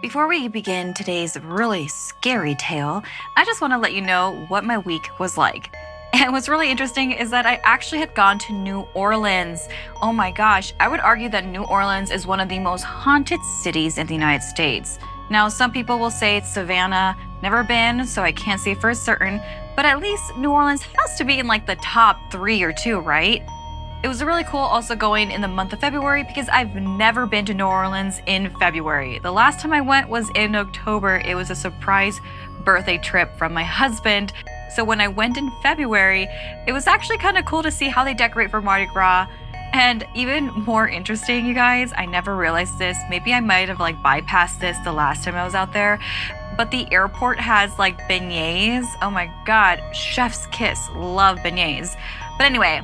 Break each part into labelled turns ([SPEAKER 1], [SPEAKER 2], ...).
[SPEAKER 1] Before we begin today's really scary tale, I just want to let you know what my week was like. And what's really interesting is that I actually had gone to New Orleans. Oh my gosh, I would argue that New Orleans is one of the most haunted cities in the United States. Now, some people will say it's Savannah. Never been, so I can't say for certain, but at least New Orleans has to be in like the top 3 or 2, right? It was really cool also going in the month of February because I've never been to New Orleans in February. The last time I went was in October. It was a surprise birthday trip from my husband. So when I went in February, it was actually kind of cool to see how they decorate for Mardi Gras. And even more interesting, you guys, I never realized this. Maybe I might have bypassed this the last time I was out there. But the airport has beignets. Oh my God, chef's kiss. Love beignets. But anyway,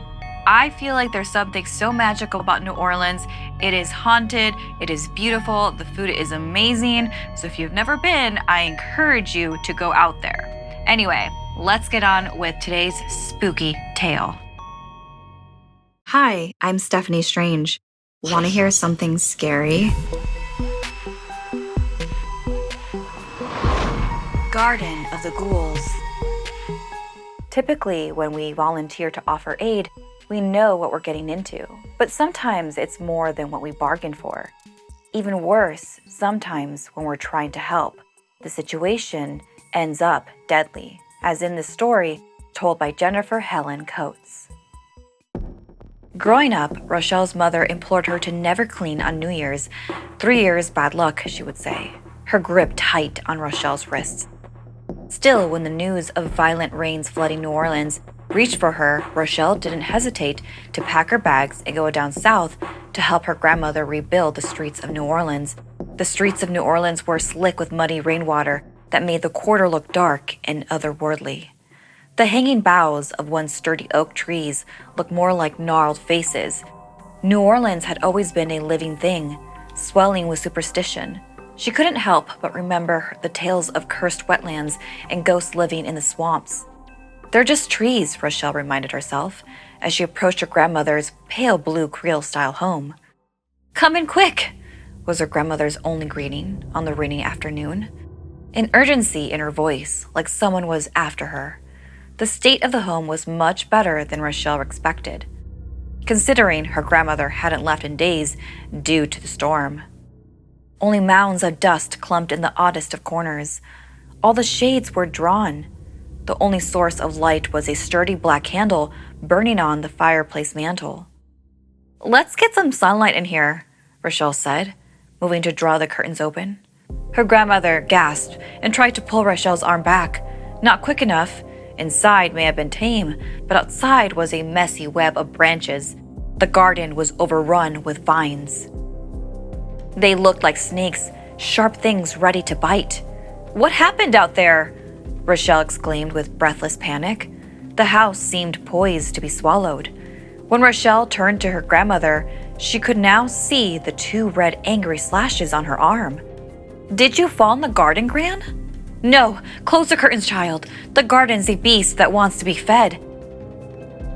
[SPEAKER 1] I feel like there's something so magical about New Orleans. It is haunted, it is beautiful, the food is amazing. So if you've never been, I encourage you to go out there. Anyway, let's get on with today's spooky tale.
[SPEAKER 2] Hi, I'm Steffany Strange. Want to hear something scary?
[SPEAKER 1] Garden of the Ghouls. Typically, when we volunteer to offer aid, we know what we're getting into, but sometimes it's more than what we bargained for. Even worse, sometimes when we're trying to help, the situation ends up deadly, as in this story told by Helen Coates. Growing up, Rochelle's mother implored her to never clean on New Year's. 3 years bad luck, she would say, her grip tight on Rochelle's wrists. Still, when the news of violent rains flooding New Orleans reached for her, Rochelle didn't hesitate to pack her bags and go down south to help her grandmother rebuild the streets of New Orleans. The streets of New Orleans were slick with muddy rainwater that made the quarter look dark and otherworldly. The hanging boughs of once sturdy oak trees looked more like gnarled faces. New Orleans had always been a living thing, swelling with superstition. She couldn't help but remember the tales of cursed wetlands and ghosts living in the swamps. They're just trees, Rochelle reminded herself as she approached her grandmother's pale blue Creole-style home. Come in quick, was her grandmother's only greeting on the rainy afternoon. An urgency in her voice, like someone was after her. The state of the home was much better than Rochelle expected, considering her grandmother hadn't left in days due to the storm. Only mounds of dust clumped in the oddest of corners. All the shades were drawn. The only source of light was a sturdy black candle burning on the fireplace mantel. Let's get some sunlight in here, Rochelle said, moving to draw the curtains open. Her grandmother gasped and tried to pull Rochelle's arm back. Not quick enough. Inside may have been tame, but outside was a messy web of branches. The garden was overrun with vines. They looked like snakes, sharp things ready to bite. What happened out there? Rochelle exclaimed with breathless panic. The house seemed poised to be swallowed. When Rochelle turned to her grandmother, she could now see the 2 red angry slashes on her arm. Did you fall in the garden, Gran? No, close the curtains, child. The garden's a beast that wants to be fed.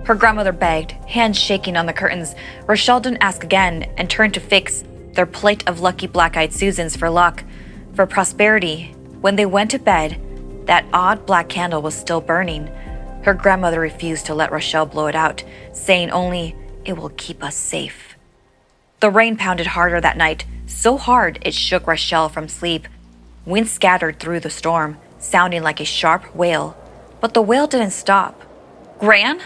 [SPEAKER 1] Her grandmother begged, hands shaking on the curtains. Rochelle didn't ask again and turned to fix their plate of lucky black-eyed Susans for luck, for prosperity. When they went to bed, that odd black candle was still burning. Her grandmother refused to let Rochelle blow it out, saying only, "It will keep us safe." The rain pounded harder that night, so hard it shook Rochelle from sleep. Wind scattered through the storm, sounding like a sharp wail. But the wail didn't stop. "Gran?"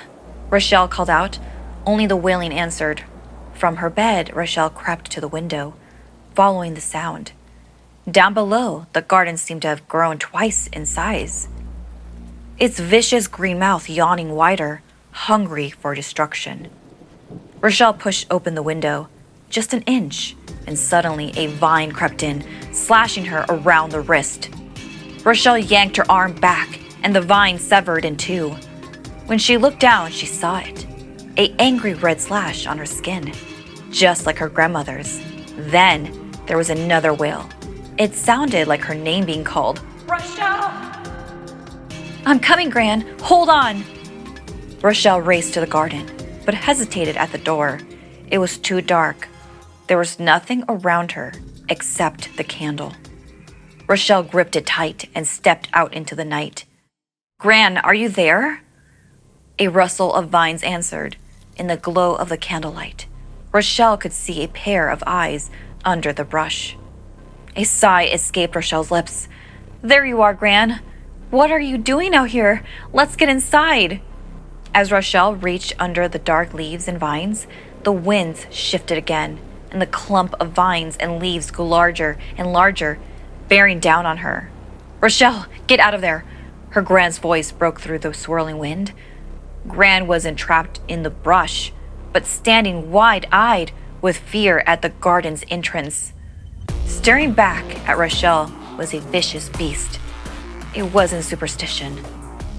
[SPEAKER 1] Rochelle called out. Only the wailing answered. From her bed, Rochelle crept to the window, following the sound. Down below, the garden seemed to have grown twice in size, its vicious green mouth yawning wider, hungry for destruction. Rochelle pushed open the window, just an inch, and suddenly a vine crept in, slashing her around the wrist. Rochelle yanked her arm back, and the vine severed in 2. When she looked down, she saw it, an angry red slash on her skin, just like her grandmother's. Then there was another wail. It sounded like her name being called. Rochelle! I'm coming, Gran. Hold on. Rochelle raced to the garden, but hesitated at the door. It was too dark. There was nothing around her except the candle. Rochelle gripped it tight and stepped out into the night. "Gran, are you there?" A rustle of vines answered. In the glow of the candlelight, Rochelle could see a pair of eyes under the brush. A sigh escaped Rochelle's lips. "There you are, Gran. What are you doing out here? Let's get inside." As Rochelle reached under the dark leaves and vines, the winds shifted again, and the clump of vines and leaves grew larger and larger, bearing down on her. "Rochelle, get out of there!" Her Gran's voice broke through the swirling wind. Gran was entrapped in the brush, but standing wide-eyed with fear at the garden's entrance. Staring back at Rochelle was a vicious beast. It wasn't superstition.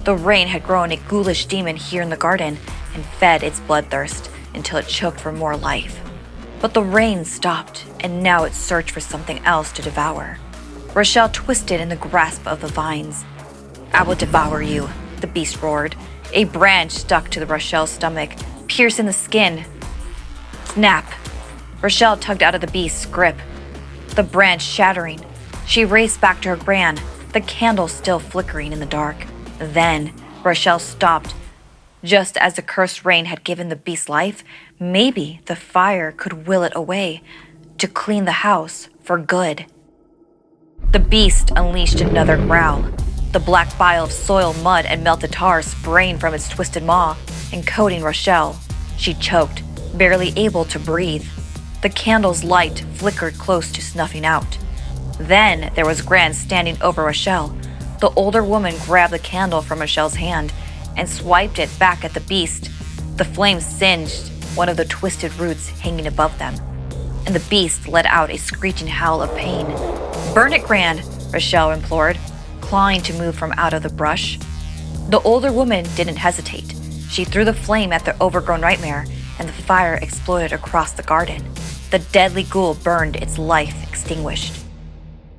[SPEAKER 1] The rain had grown a ghoulish demon here in the garden and fed its bloodthirst until it choked for more life. But the rain stopped, and now it searched for something else to devour. Rochelle twisted in the grasp of the vines. "I will devour you," the beast roared. A branch stuck to Rochelle's stomach, piercing the skin. Snap! Rochelle tugged out of the beast's grip, the branch shattering. She raced back to her Gran, the candle still flickering in the dark. Then Rochelle stopped. Just as the cursed rain had given the beast life, maybe the fire could will it away to clean the house for good. The beast unleashed another growl, the black bile of soil, mud, and melted tar spraying from its twisted maw and coating Rochelle. She choked, barely able to breathe. The candle's light flickered close to snuffing out. Then there was Gran standing over Rochelle. The older woman grabbed the candle from Rochelle's hand and swiped it back at the beast. The flame singed one of the twisted roots hanging above them, and the beast let out a screeching howl of pain. "Burn it, Gran," Rochelle implored, clawing to move from out of the brush. The older woman didn't hesitate. She threw the flame at the overgrown nightmare, and the fire exploded across the garden. The deadly ghoul burned, its life extinguished.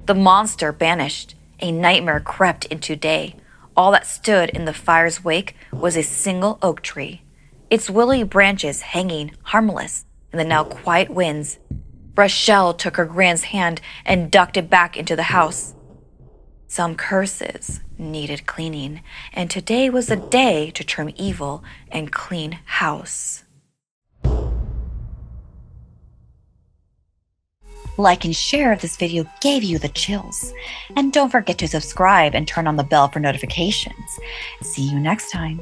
[SPEAKER 1] The monster vanished. A nightmare crept into day. All that stood in the fire's wake was a single oak tree, its willowy branches hanging harmless in the now quiet winds. Rochelle took her Gran's hand and ducked it back into the house. Some curses needed cleaning, and today was the day to trim evil and clean house. Like and share if this video gave you the chills. And don't forget to subscribe and turn on the bell for notifications. See you next time.